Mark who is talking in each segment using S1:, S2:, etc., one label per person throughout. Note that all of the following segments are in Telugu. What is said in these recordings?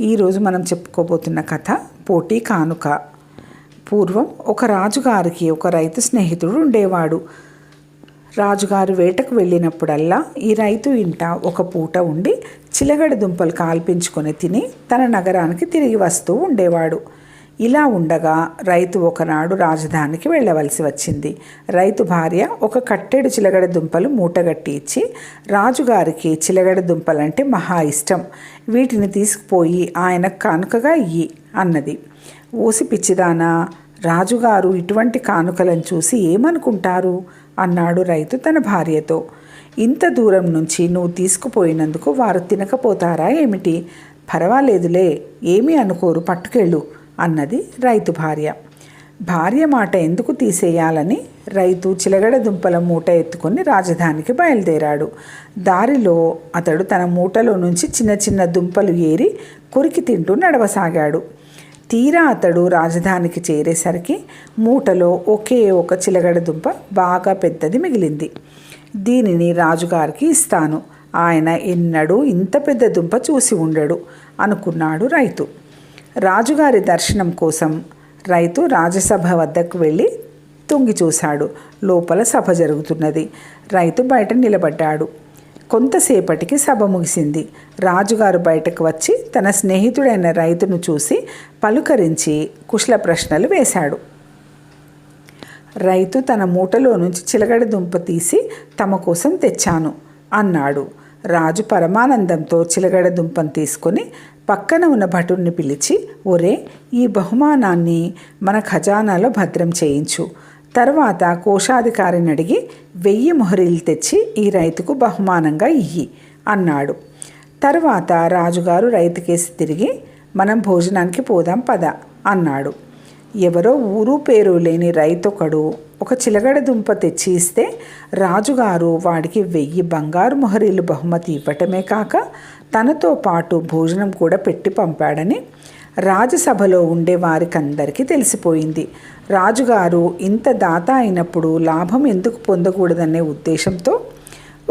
S1: ఈరోజు మనం చెప్పుకోబోతున్న కథ పోటీ కానుక. పూర్వం ఒక రాజుగారికి ఒక రైతు స్నేహితుడు ఉండేవాడు. రాజుగారు వేటకు వెళ్ళినప్పుడల్లా ఈ రైతు ఇంట ఒక పూట ఉండి చిలగడ దుంపలు కాల్పించుకొని తిని తన నగరానికి తిరిగి వస్తూ ఉండేవాడు. ఇలా ఉండగా రైతు ఒకనాడు రాజధానికి వెళ్ళవలసి వచ్చింది. రైతు భార్య ఒక కట్టెడు చిలగడ దుంపలు మూటగట్టి ఇచ్చి, రాజుగారికి చిలగడ దుంపలంటే మహా ఇష్టం, వీటిని తీసుకుపోయి ఆయనకు కానుకగా ఇయ్యి అన్నది. ఓసి పిచ్చిదానా, రాజుగారు ఇటువంటి కానుకలను చూసి ఏమనుకుంటారు అన్నాడు రైతు తన భార్యతో. ఇంత దూరం నుంచి నువ్వు తీసుకుపోయినందుకు వారు తినకపోతారా ఏమిటి? పర్వాలేదులే, ఏమీ అనుకోరు, పట్టుకెళ్ళు అన్నది రైతు భార్య. భార్య మాట ఎందుకు తీసేయాలని రైతు చిలగడ దుంపల మూట ఎత్తుకొని రాజధానికి బయలుదేరాడు. దారిలో అతడు తన మూటలో నుంచి చిన్న చిన్న దుంపలు ఏరి కొరికి తింటూ నడవసాగాడు. తీరా అతడు రాజధానికి చేరేసరికి మూటలో ఒకే ఒక చిలగడ దుంప బాగా పెద్దది మిగిలింది. దీనిని రాజుగారికి ఇస్తాను, ఆయన ఎన్నడూ ఇంత పెద్ద దుంప చూసి ఉండడు అనుకున్నాడు రైతు. రాజుగారి దర్శనం కోసం రైతు రాజసభ వద్దకు వెళ్ళి తొంగి చూశాడు. లోపల సభ జరుగుతున్నది. రైతు బయట నిలబడ్డాడు. కొంతసేపటికి సభ ముగిసింది. రాజుగారు బయటకు వచ్చి తన స్నేహితుడైన రైతును చూసి పలుకరించి కుశల ప్రశ్నలు వేశాడు. రైతు తన మూటలో నుంచి చిలగడ దుంప తీసి తమ కోసం తెచ్చాను అన్నాడు. రాజు పరమానందంతో చిలగడ దుంపను తీసుకొని పక్కన ఉన్న భటుడిని పిలిచి, ఒరే, ఈ బహుమానాన్ని మన ఖజానాలో భద్రం చేయించు, తర్వాత కోశాధికారిని అడిగి 1000 మొహరీలు తెచ్చి ఈ రైతుకు బహుమానంగా ఇయ్యి అన్నాడు. తర్వాత రాజుగారు రైతుకేసి తిరిగి, మనం భోజనానికి పోదాం పద అన్నాడు. ఎవరో ఊరు పేరు లేని రైతొకడు ఒక చిలగడ దుంప తెచ్చి ఇస్తే రాజుగారు వాడికి 1000 బంగారు మొహరీలు బహుమతి ఇవ్వటమే కాక తనతో పాటు భోజనం కూడా పెట్టి పంపాడని రాజసభలో ఉండే వారికందరికీ తెలిసిపోయింది. రాజుగారు ఇంత దాత అయినప్పుడు లాభం ఎందుకు పొందకూడదనే ఉద్దేశంతో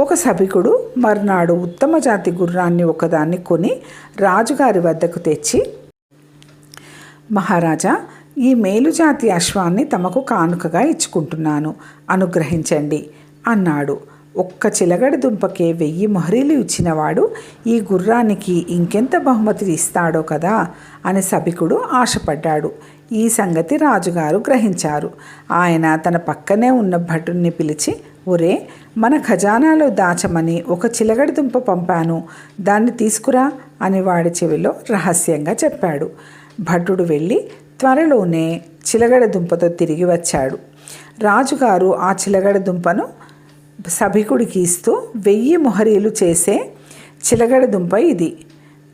S1: ఒక సభికుడు మర్నాడు ఉత్తమ జాతి గుర్రాన్ని ఒకదాన్ని కొని రాజుగారి వద్దకు తెచ్చి, మహారాజా, ఈ మేలుజాతి అశ్వాన్ని తమకు కానుకగా ఇచ్చుకుంటున్నాను, అనుగ్రహించండి అన్నాడు. ఒక్క చిలగడ దుంపకే 1000 మొహరీలు ఇచ్చినవాడు ఈ గుర్రానికి ఇంకెంత బహుమతి ఇస్తాడో కదా అని సభికుడు ఆశపడ్డాడు. ఈ సంగతి రాజుగారు గ్రహించారు. ఆయన తన పక్కనే ఉన్న భటుణ్ణి పిలిచి, ఒరే, మన ఖజానాలో దాచమని ఒక చిలగడ దుంప పంపాను, దాన్ని తీసుకురా అని వాడి చెవిలో రహస్యంగా చెప్పాడు. భటుడు వెళ్ళి త్వరలోనే చిలగడ దుంపతో తిరిగి వచ్చాడు. రాజుగారు ఆ చిలగడ దుంపను సభికుడికి ఇస్తూ, 1000 మొహరీలు చేసే చిలగడ దుంప ఇది,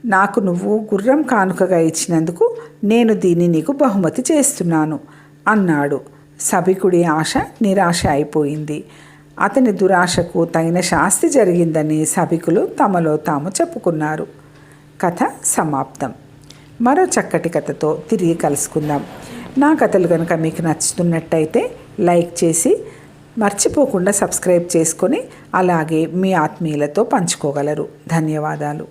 S1: నాకు నువ్వు గుర్రం కానుకగా ఇచ్చినందుకు నేను దీన్ని నీకు బహుమతి చేస్తున్నాను అన్నాడు. సభికుడి ఆశ నిరాశ అయిపోయింది. అతని దురాశకు తగిన శాస్తి జరిగిందని సభికులు తమలో తాము చెప్పుకున్నారు. కథ సమాప్తం. మరో చక్కటి కథతో తిరిగి కలుసుకుందాం. నా కథలు కనుక మీకు నచ్చుతున్నట్టయితే లైక్ చేసి మర్చిపోకుండా సబ్స్క్రైబ్ చేసుకొని అలాగే మీ ఆత్మీయులతో పంచుకోగలరు. ధన్యవాదాలు.